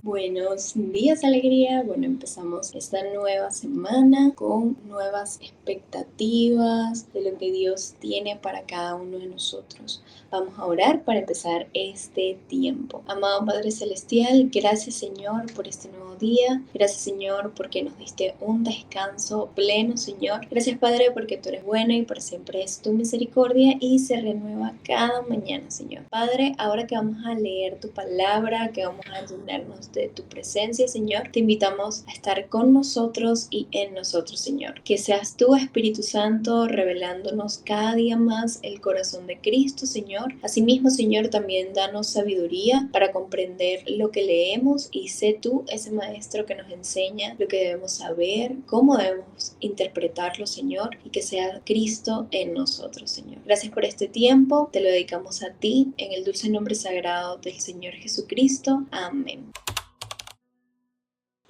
Buenos días, alegría. Bueno, empezamos esta nueva semana con nuevas expectativas de lo que Dios tiene para cada uno de nosotros. Vamos a orar para empezar este tiempo. Amado Padre Celestial, gracias Señor por este nuevo día. Gracias Señor porque nos diste un descanso pleno, Señor. Gracias Padre porque tú eres bueno y por siempre es tu misericordia y se renueva cada mañana, Señor. Padre, ahora que vamos a leer tu palabra, que vamos a llenarnos de tu presencia, Señor, te invitamos a estar con nosotros y en nosotros, Señor. Que seas tú, Espíritu Santo, revelándonos cada día más el corazón de Cristo, Señor. Asimismo, Señor, también danos sabiduría para comprender lo que leemos y sé tú ese maestro que nos enseña lo que debemos saber, cómo debemos interpretarlo, Señor, y que sea Cristo en nosotros, Señor. Gracias por este tiempo, te lo dedicamos a ti, en el dulce nombre sagrado del Señor Jesucristo. Amén.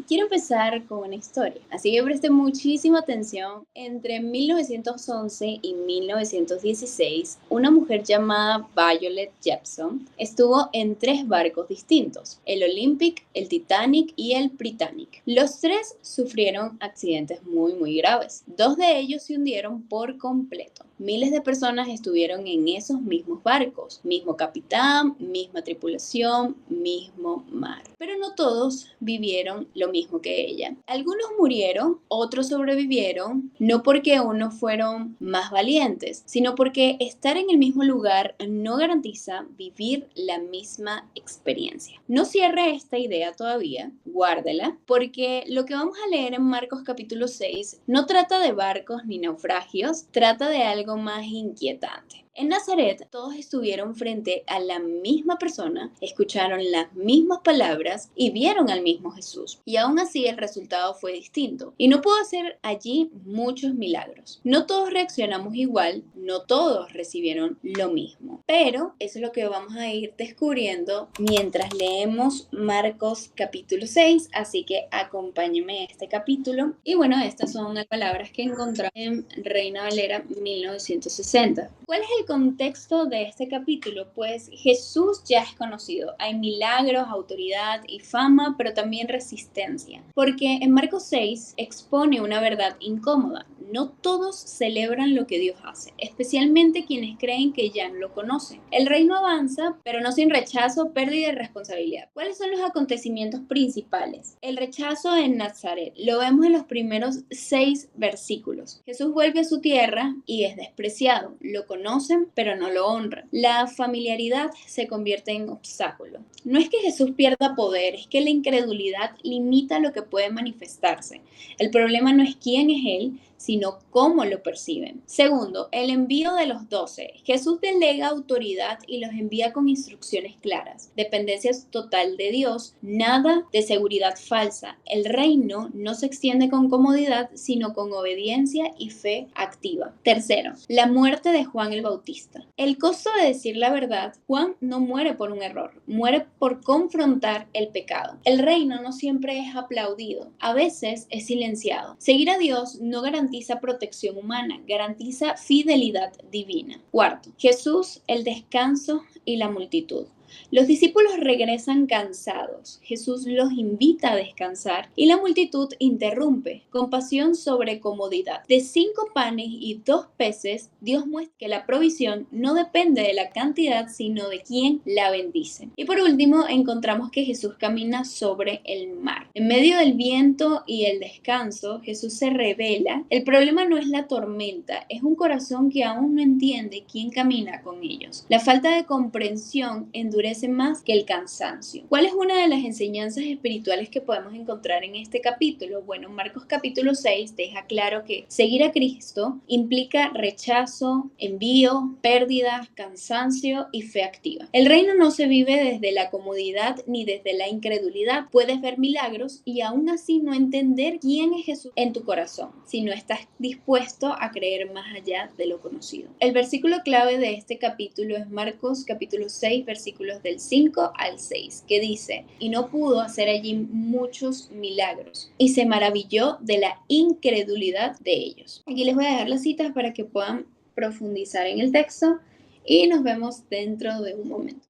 Quiero empezar con una historia, así que preste muchísima atención. Entre 1911 y 1916, una mujer llamada Violet Jepson estuvo en 3 barcos distintos, el Olympic, el Titanic y el Britannic. Los 3 sufrieron accidentes muy graves. 2 de ellos se hundieron por completo. Miles de personas estuvieron en esos mismos barcos, mismo capitán, misma tripulación, mismo mar. Pero no todos vivieron lo mismo que ella. Algunos murieron, otros sobrevivieron, no porque unos fueron más valientes, sino porque estar en el mismo lugar no garantiza vivir la misma experiencia. No cierre esta idea todavía, guárdela, porque lo que vamos a leer en Marcos capítulo 6 no trata de barcos ni naufragios, trata de algo más inquietante. En Nazaret, todos estuvieron frente a la misma persona, escucharon las mismas palabras y vieron al mismo Jesús. Y aún así el resultado fue distinto. Y no pudo hacer allí muchos milagros. No todos reaccionamos igual, no todos recibieron lo mismo. Pero eso es lo que vamos a ir descubriendo mientras leemos Marcos capítulo 6. Así que acompáñenme a este capítulo. Y bueno, estas son las palabras que encontramos en Reina Valera 1960. ¿Cuál es el contexto de este capítulo? Pues Jesús ya es conocido. Hay milagros, autoridad y fama, pero también resistencia. Porque en Marcos 6 expone una verdad incómoda. No todos celebran lo que Dios hace, especialmente quienes creen que ya no lo conocen. El reino avanza, pero no sin rechazo, pérdida de responsabilidad. ¿Cuáles son los acontecimientos principales? El rechazo en Nazaret. Lo vemos en los primeros 6 versículos. Jesús vuelve a su tierra y es despreciado. Lo conocen, pero no lo honran. La familiaridad se convierte en obstáculo. No es que Jesús pierda poder, es que la incredulidad limita lo que puede manifestarse. El problema no es quién es Él, sino cómo lo perciben. Segundo, el envío de los 12. Jesús delega autoridad y los envía con instrucciones claras. Dependencia total de Dios, nada de seguridad falsa. El reino no se extiende con comodidad, sino con obediencia y fe activa. Tercero, la muerte de Juan el Bautista. El costo de decir la verdad: Juan no muere por un error, muere por confrontar el pecado. El reino no siempre es aplaudido, a veces es silenciado. Seguir a Dios no garantiza protección humana, garantiza fidelidad divina. Cuarto, Jesús, el descanso y la multitud. Los discípulos regresan cansados. Jesús los invita a descansar y la multitud interrumpe. Compasión sobre comodidad. De 5 panes y 2 peces, Dios muestra que la provisión no depende de la cantidad, sino de quien la bendice. Y por último, encontramos que Jesús camina sobre el mar. En medio del viento y el descanso, Jesús se revela. El problema no es la tormenta, es un corazón que aún no entiende quién camina con ellos. La falta de comprensión endurece más que el cansancio. ¿Cuál es una de las enseñanzas espirituales que podemos encontrar en este capítulo? Bueno, Marcos capítulo 6 deja claro que seguir a Cristo implica rechazo, envío, pérdidas, cansancio y fe activa. El reino no se vive desde la comodidad ni desde la incredulidad. Puedes ver milagros y aún así no entender quién es Jesús en tu corazón, si no estás dispuesto a creer más allá de lo conocido. El versículo clave de este capítulo es Marcos capítulo 6, versículos del 5 al 6, que dice: y no pudo hacer allí muchos milagros, y se maravilló de la incredulidad de ellos. Aquí les voy a dejar las citas para que puedan profundizar en el texto. y nos vemos dentro de un momento.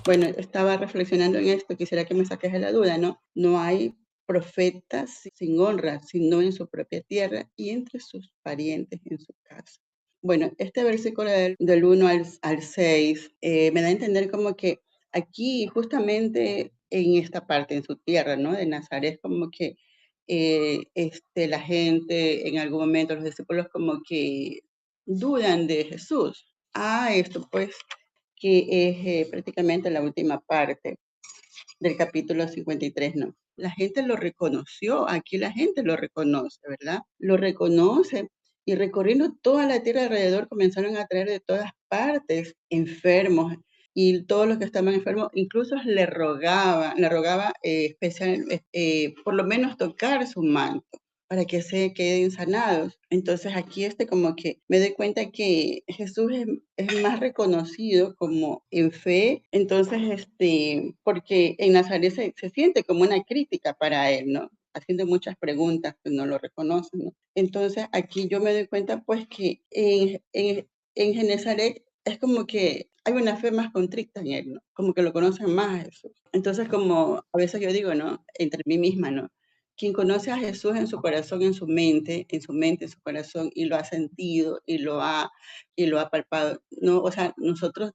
Bueno, estaba reflexionando en esto, quisiera que me saques de la duda, ¿no? No hay profetas sin honra, sino en su propia tierra y entre sus parientes en su casa. Bueno, este versículo del 1 al 6 me da a entender como que aquí, justamente en esta parte, en su tierra, ¿no? De Nazaret, como que la gente, en algún momento, los discípulos como que dudan de Jesús. Esto pues que es prácticamente la última parte del capítulo 53, ¿no? La gente lo reconoció, aquí la gente lo reconoce, ¿verdad? Lo reconoce y recorriendo toda la tierra alrededor comenzaron a traer de todas partes enfermos y todos los que estaban enfermos incluso le rogaba por lo menos tocar su manto para que se queden sanados. Entonces aquí como que me doy cuenta que Jesús es más reconocido como en fe, entonces porque en Nazaret se siente como una crítica para él, ¿no? Haciendo muchas preguntas que no lo reconocen, ¿no? Entonces aquí yo me doy cuenta pues que en Genezaret es como que hay una fe más contrita en él, ¿no? Como que lo conocen más a Jesús. Entonces como a veces yo digo, ¿no? Entre mí misma, ¿no? Quien conoce a Jesús en su corazón, en su corazón, y lo ha sentido y lo ha palpado, no, o sea, nosotros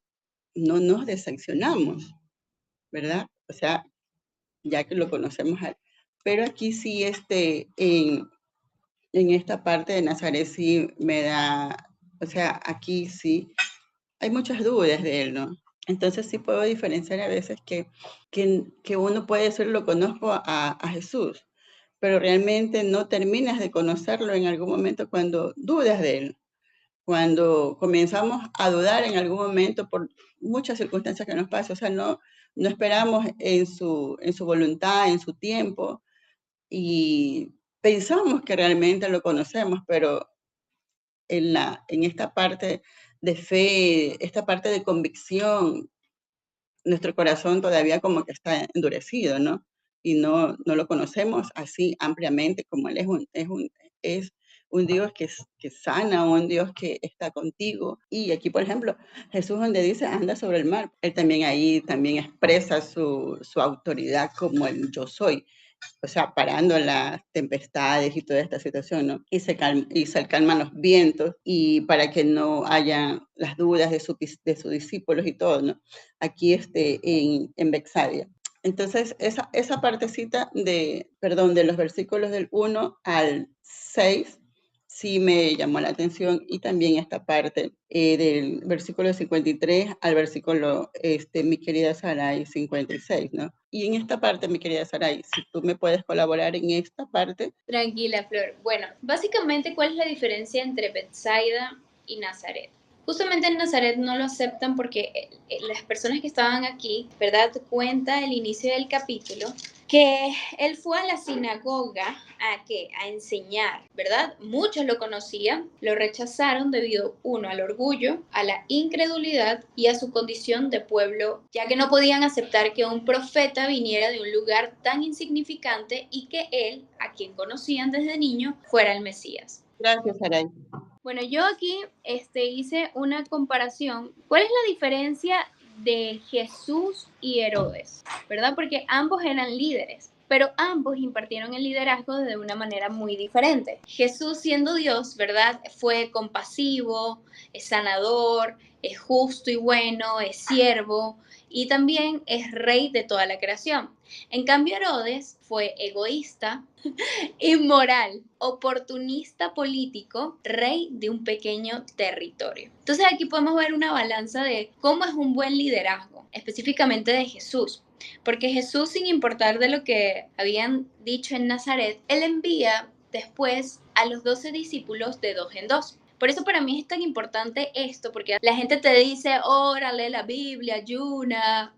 no nos decepcionamos, ¿verdad? O sea, ya que lo conocemos a él. Pero aquí sí, en esta parte de Nazaret sí me da, o sea, aquí sí hay muchas dudas de él, ¿no? Entonces sí puedo diferenciar a veces que uno puede decir, lo conozco a Jesús, pero realmente no terminas de conocerlo en algún momento cuando dudas de él, cuando comenzamos a dudar en algún momento por muchas circunstancias que nos pasan, o sea, no esperamos en su voluntad, en su tiempo, y pensamos que realmente lo conocemos, pero en esta parte de fe, esta parte de convicción, nuestro corazón todavía como que está endurecido, ¿no? Y no lo conocemos así ampliamente como Él es un Dios que sana, un Dios que está contigo. Y aquí, por ejemplo, Jesús donde dice, anda sobre el mar, Él también ahí también expresa su autoridad como el yo soy, o sea, parando las tempestades y toda esta situación, ¿no? Y se calman los vientos y para que no haya las dudas de sus discípulos y todo, ¿no? Aquí en Bexadia. Entonces, esa partecita de los versículos del 1 al 6 sí me llamó la atención y también esta parte del versículo 53 al versículo, mi querida Sarai, 56, ¿no? Y en esta parte, mi querida Sarai, si tú me puedes colaborar en esta parte. Tranquila, Flor. Bueno, básicamente, ¿cuál es la diferencia entre Bethsaida y Nazaret? Justamente en Nazaret no lo aceptan porque las personas que estaban aquí, ¿verdad? Cuenta el inicio del capítulo que él fue a la sinagoga a qué? A enseñar, ¿verdad? Muchos lo conocían, lo rechazaron debido, uno, al orgullo, a la incredulidad y a su condición de pueblo, ya que no podían aceptar que un profeta viniera de un lugar tan insignificante y que él, a quien conocían desde niño, fuera el Mesías. Gracias, Saray. Bueno, yo aquí hice una comparación. ¿Cuál es la diferencia de Jesús y Herodes? ¿Verdad? Porque ambos eran líderes, pero ambos impartieron el liderazgo de una manera muy diferente. Jesús, siendo Dios, ¿verdad? Fue compasivo, es sanador, es justo y bueno, es siervo y también es rey de toda la creación. En cambio, Herodes fue egoísta, inmoral, oportunista político, rey de un pequeño territorio. Entonces aquí podemos ver una balanza de cómo es un buen liderazgo, específicamente de Jesús. Porque Jesús, sin importar de lo que habían dicho en Nazaret, él envía después a los 12 discípulos de dos en dos. Por eso para mí es tan importante esto, porque la gente te dice, órale la Biblia, ayuna,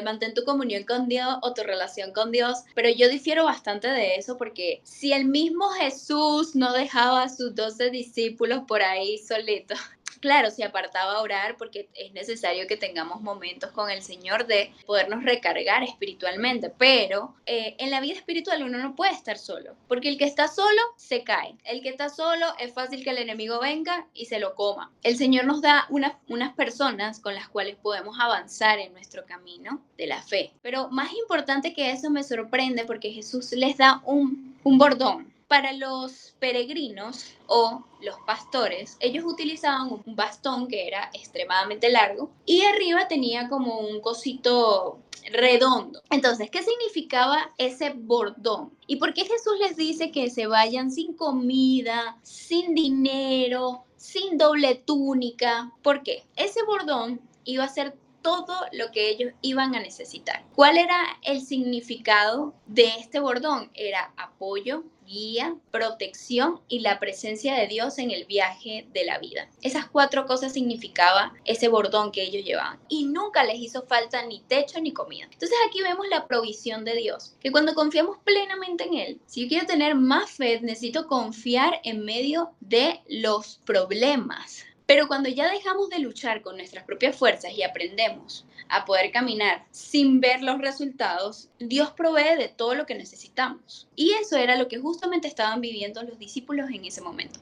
mantén tu comunión con Dios o tu relación con Dios, pero yo difiero bastante de eso porque si el mismo Jesús no dejaba a sus 12 discípulos por ahí solitos, Claro, se apartaba a orar porque es necesario que tengamos momentos con el Señor de podernos recargar espiritualmente, pero en la vida espiritual uno no puede estar solo, porque el que está solo se cae, el que está solo es fácil que el enemigo venga y se lo coma. El Señor nos da unas personas con las cuales podemos avanzar en nuestro camino de la fe, pero más importante que eso me sorprende porque Jesús les da un bordón. Para los peregrinos o los pastores, ellos utilizaban un bastón que era extremadamente largo y arriba tenía como un cosito redondo. Entonces, ¿qué significaba ese bordón? ¿Y por qué Jesús les dice que se vayan sin comida, sin dinero, sin doble túnica? ¿Por qué? Ese bordón iba a ser todo lo que ellos iban a necesitar. ¿Cuál era el significado de este bordón? Era apoyo, guía, protección y la presencia de Dios en el viaje de la vida. Esas 4 cosas significaba ese bordón que ellos llevaban. Y nunca les hizo falta ni techo ni comida. Entonces aquí vemos la provisión de Dios, que cuando confiamos plenamente en Él, si yo quiero tener más fe, necesito confiar en medio de los problemas. Pero cuando ya dejamos de luchar con nuestras propias fuerzas y aprendemos a poder caminar sin ver los resultados, Dios provee de todo lo que necesitamos. Y eso era lo que justamente estaban viviendo los discípulos en ese momento.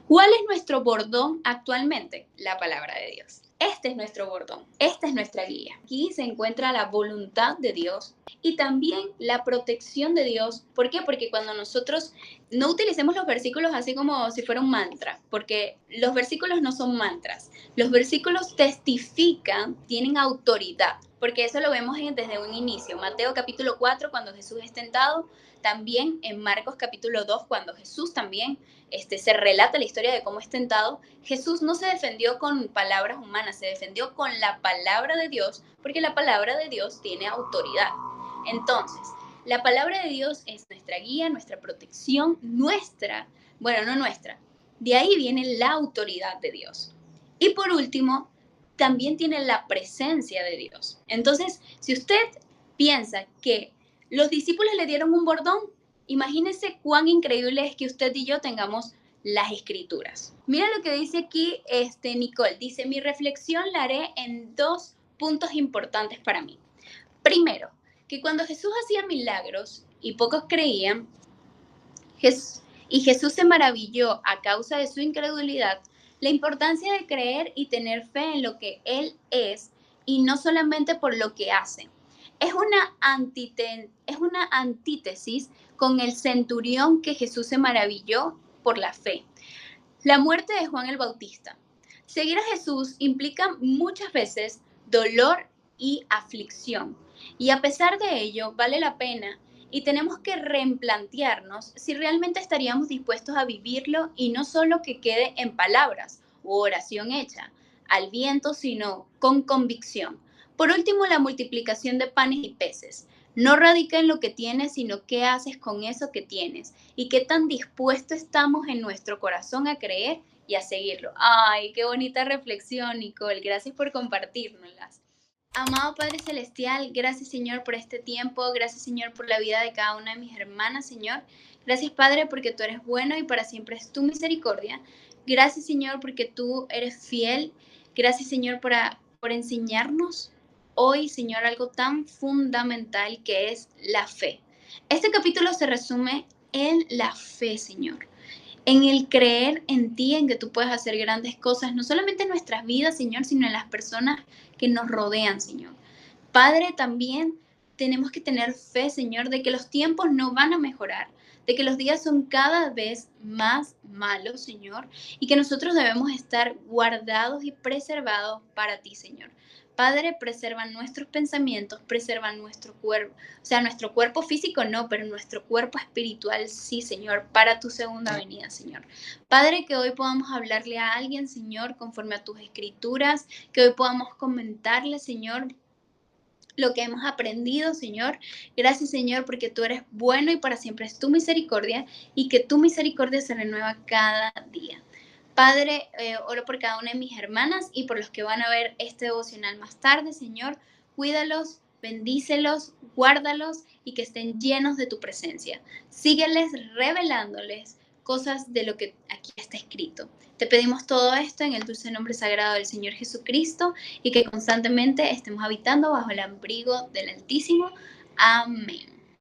¿Cuál es nuestro bordón actualmente? La palabra de Dios. Este es nuestro bordón, esta es nuestra guía. Aquí se encuentra la voluntad de Dios y también la protección de Dios. ¿Por qué? Porque cuando nosotros no utilicemos los versículos así como si fuera un mantra, porque los versículos no son mantras. Los versículos testifican, tienen autoridad, porque eso lo vemos desde un inicio. Mateo capítulo 4, cuando Jesús es tentado, también en Marcos capítulo 2, cuando Jesús también se relata la historia de cómo es tentado. Jesús no se defendió con palabras humanas, se defendió con la palabra de Dios, porque la palabra de Dios tiene autoridad. Entonces, la palabra de Dios es nuestra guía, nuestra protección, no nuestra, de ahí viene la autoridad de Dios. Y por último, también tiene la presencia de Dios. Entonces, si usted piensa que los discípulos le dieron un bordón, imagínense cuán increíble es que usted y yo tengamos las escrituras. Mira lo que dice aquí Nicole. Dice, mi reflexión la haré en 2 puntos importantes para mí. Primero, que cuando Jesús hacía milagros y pocos creían, y Jesús se maravilló a causa de su incredulidad, la importancia de creer y tener fe en lo que Él es y no solamente por lo que hace. Es una antítesis con el centurión que Jesús se maravilló por la fe. La muerte de Juan el Bautista. Seguir a Jesús implica muchas veces dolor y aflicción. Y a pesar de ello, vale la pena y tenemos que replantearnos si realmente estaríamos dispuestos a vivirlo y no solo que quede en palabras u oración hecha al viento, sino con convicción. Por último, la multiplicación de panes y peces. No radica en lo que tienes, sino qué haces con eso que tienes y qué tan dispuesto estamos en nuestro corazón a creer y a seguirlo. Ay, qué bonita reflexión, Nicole. Gracias por compartirnoslas. Amado Padre Celestial, gracias Señor por este tiempo, gracias Señor por la vida de cada una de mis hermanas, Señor. Gracias Padre porque tú eres bueno y para siempre es tu misericordia. Gracias Señor porque tú eres fiel. Gracias Señor por enseñarnos hoy, Señor, algo tan fundamental que es la fe. Este capítulo se resume en la fe, Señor. En el creer en ti, en que tú puedes hacer grandes cosas, no solamente en nuestras vidas, Señor, sino en las personas que nos rodean, Señor. Padre, también tenemos que tener fe, Señor, de que los tiempos no van a mejorar, de que los días son cada vez más malos, Señor, y que nosotros debemos estar guardados y preservados para ti, Señor. Padre, preserva nuestros pensamientos, preserva nuestro cuerpo, o sea, nuestro cuerpo físico no, pero nuestro cuerpo espiritual sí, Señor, para tu segunda venida, Señor. Padre, que hoy podamos hablarle a alguien, Señor, conforme a tus escrituras, que hoy podamos comentarle, Señor, lo que hemos aprendido, Señor. Gracias, Señor, porque tú eres bueno y para siempre es tu misericordia y que tu misericordia se renueva cada día. Padre, oro por cada una de mis hermanas y por los que van a ver este devocional más tarde, Señor. Cuídalos, bendícelos, guárdalos y que estén llenos de tu presencia. Sígueles revelándoles cosas de lo que aquí está escrito. Te pedimos todo esto en el dulce nombre sagrado del Señor Jesucristo y que constantemente estemos habitando bajo el abrigo del Altísimo. Amén.